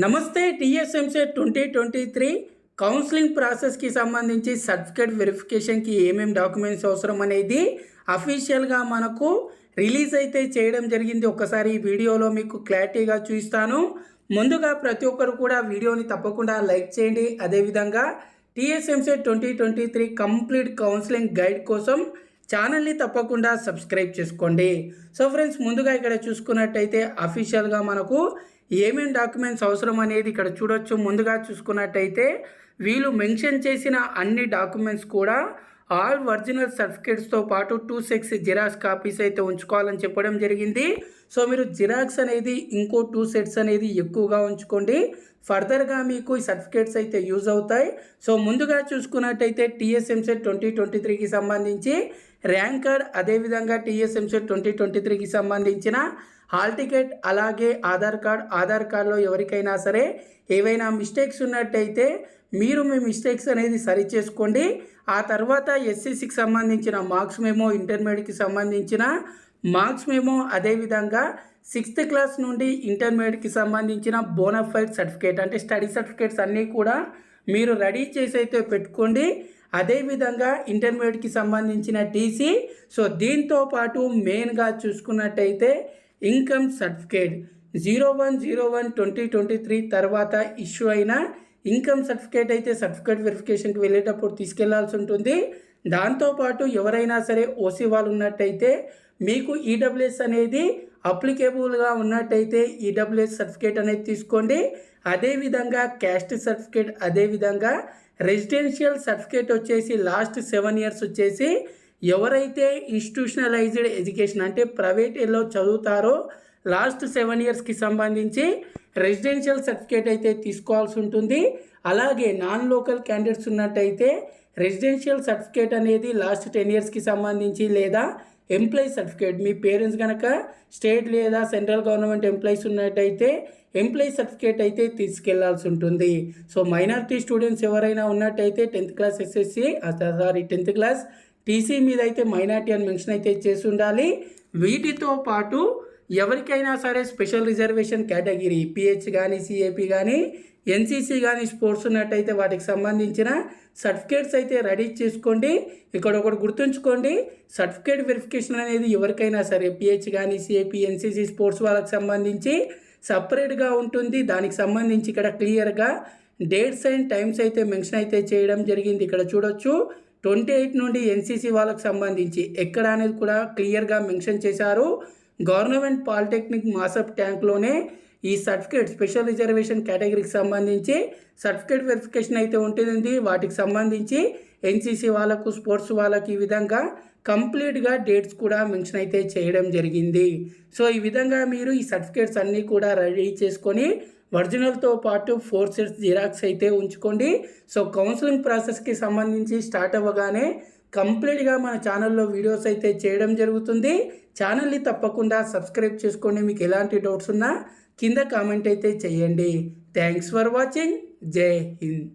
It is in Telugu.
నమస్తే టీఎస్ఎంసెట్ 2023 కౌన్సిలింగ్ ప్రాసెస్కి సంబంధించి సర్టిఫికేట్ వెరిఫికేషన్కి ఏమేమి డాక్యుమెంట్స్ అవసరం అనేది అఫీషియల్గా మనకు రిలీజ్ అయితే చేయడం జరిగింది. ఒకసారి ఈ వీడియోలో మీకు క్లారిటీగా చూపిస్తాను. ముందుగా ప్రతి ఒక్కరు కూడా వీడియోని తప్పకుండా లైక్ చేయండి. అదేవిధంగా టీఎస్ఎంసెట్ 2023 కంప్లీట్ కౌన్సిలింగ్ గైడ్ కోసం ఛానల్ని తప్పకుండా సబ్స్క్రైబ్ చేసుకోండి. సో ఫ్రెండ్స్, ముందుగా ఇక్కడ చూసుకున్నట్టయితే అఫీషియల్గా మనకు ఏమేం డాక్యుమెంట్స్ అవసరం అనేది ఇక్కడ చూడొచ్చు. ముందుగా చూసుకున్నట్టయితే వీళ్ళు మెన్షన్ చేసిన అన్ని డాక్యుమెంట్స్ కూడా ఆల్ ఒరిజినల్ సర్టిఫికేట్స్తో పాటు 2 సెట్స్ జిరాక్స్ కాపీస్ అయితే ఉంచుకోవాలని చెప్పడం జరిగింది. సో మీరు జిరాక్స్ అనేది ఇంకో 2 సెట్స్ అనేది ఎక్కువగా ఉంచుకోండి. ఫర్దర్గా మీకు ఈ సర్టిఫికేట్స్ అయితే యూజ్ అవుతాయి. సో ముందుగా చూసుకున్నట్టయితే టీఎస్ఎంసెట్ 2023కి సంబంధించి ర్యాంక్ కార్డ్, అదేవిధంగా టీఎస్ఎంసెట్ 2023కి సంబంధించిన హాల్ టికెట్, అలాగే ఆధార్ కార్డ్లో ఎవరికైనా సరే ఏవైనా మిస్టేక్స్ ఉన్నట్టయితే మీరు మీ మిస్టేక్స్ అనేది సరి చేసుకోండి. ఆ తర్వాత ఎస్సీసీకి సంబంధించిన మార్క్స్ మెమో, ఇంటర్మీడియట్కి సంబంధించిన మార్క్స్ మెమో, అదేవిధంగా 6th క్లాస్ నుండి ఇంటర్మీడియట్కి సంబంధించిన బోనాఫైడ్ సర్టిఫికేట్ అంటే స్టడీ సర్టిఫికేట్స్ అన్నీ కూడా మీరు రెడీ చేసి అయితే పెట్టుకోండి. అదేవిధంగా ఇంటర్మీడియట్కి సంబంధించిన టీసీ. సో దీంతో పాటు మెయిన్గా చూసుకున్నట్టయితే ఇన్కమ్ సర్టిఫికేట్ 01/01/2023 తర్వాత ఇష్యూ అయిన ఇన్కమ్ సర్టిఫికేట్ అయితే సర్టిఫికేట్ వెరిఫికేషన్కి వెళ్ళేటప్పుడు తీసుకెళ్లాల్సి ఉంటుంది. దాంతోపాటు ఎవరైనా సరే ఓసీ వాళ్ళు ఉన్నట్టయితే మీకు ఈడబ్ల్యూఎస్ అనేది అప్లికేబుల్గా ఉన్నట్టయితే ఈడబ్ల్యూఎస్ సర్టిఫికేట్ అనేది తీసుకోండి. అదేవిధంగా క్యాస్ట్ సర్టిఫికేట్, అదేవిధంగా రెసిడెన్షియల్ సర్టిఫికేట్ వచ్చేసి లాస్ట్ 7 years వచ్చేసి ఎవరైతే ఇన్స్టిట్యూషనలైజ్డ్ ఎడ్యుకేషన్ అంటే ప్రైవేట్లో చదువుతారో లాస్ట్ 7 yearsకి సంబంధించి రెసిడెన్షియల్ సర్టిఫికేట్ అయితే తీసుకోవాల్సి ఉంటుంది. అలాగే నాన్ లోకల్ క్యాండిడేట్స్ ఉన్నట్టయితే రెసిడెన్షియల్ సర్టిఫికేట్ అనేది లాస్ట్ 10 yearsకి సంబంధించి, లేదా ఎంప్లాయీ సర్టిఫికేట్ మీ పేరెంట్స్ కనుక స్టేట్ లేదా సెంట్రల్ గవర్నమెంట్ ఎంప్లాయీస్ ఉన్నట్టయితే ఎంప్లాయీ సర్టిఫికేట్ అయితే తీసుకెళ్లాల్సి ఉంటుంది. సో మైనారిటీ స్టూడెంట్స్ ఎవరైనా ఉన్నట్టయితే 10th class SSC 10th class TC మీద అయితే మైనారిటీ అని మెన్షన్ అయితే చేసి ఉండాలి. వీటితో పాటు ఎవరికైనా సరే స్పెషల్ రిజర్వేషన్ కేటగిరీ పిహెచ్ కానీ, సిఏపి కానీ, ఎన్సీసీ కానీ స్పోర్ట్స్ ఉన్నట్టయితే వాటికి సంబంధించిన సర్టిఫికేట్స్ అయితే రెడీ చేసుకోండి. ఇక్కడ ఒకటి గుర్తుంచుకోండి, సర్టిఫికేట్ వెరిఫికేషన్ అనేది ఎవరికైనా సరే పిహెచ్ కానీ, సిఏపి, ఎన్సీసీ స్పోర్ట్స్ వాళ్ళకి సంబంధించి సపరేట్గా ఉంటుంది. దానికి సంబంధించి ఇక్కడ క్లియర్గా డేట్స్ అండ్ టైమ్స్ అయితే మెన్షన్ అయితే చేయడం జరిగింది. ఇక్కడ చూడొచ్చు 28 నుండి ఎన్సీసీ వాళ్ళకి సంబంధించి ఎక్కడ అనేది కూడా క్లియర్గా మెన్షన్ చేశారు. గవర్నమెంట్ పాలిటెక్నిక్ మాసప్ ట్యాంక్లోనే ఈ సర్టిఫికేట్ స్పెషల్ రిజర్వేషన్ కేటగిరీకి సంబంధించి సర్టిఫికేట్ వెరిఫికేషన్ అయితే ఉంటుంది. వాటికి సంబంధించి ఎన్సీసీ వాళ్ళకు, స్పోర్ట్స్ వాళ్ళకి ఈ విధంగా కంప్లీట్గా డేట్స్ కూడా మెన్షన్ అయితే చేయడం జరిగింది. సో ఈ విధంగా మీరు ఈ సర్టిఫికేట్స్ అన్నీ కూడా రెడీ చేసుకొని ఒరిజినల్తో పాటు 4 sets జిరాక్స్ అయితే ఉంచుకోండి. సో కౌన్సిలింగ్ ప్రాసెస్కి సంబంధించి స్టార్ట్ అవ్వగానే కంప్లీట్గా మన ఛానల్లో వీడియోస్ అయితే చేయడం జరుగుతుంది. ఛానల్ని తప్పకుండా సబ్స్క్రైబ్ చేసుకోండి. మీకు ఎలాంటి డౌట్స్ ఉన్నా కింద కామెంట్ అయితే చేయండి. Thanks for watching. జై హింద్.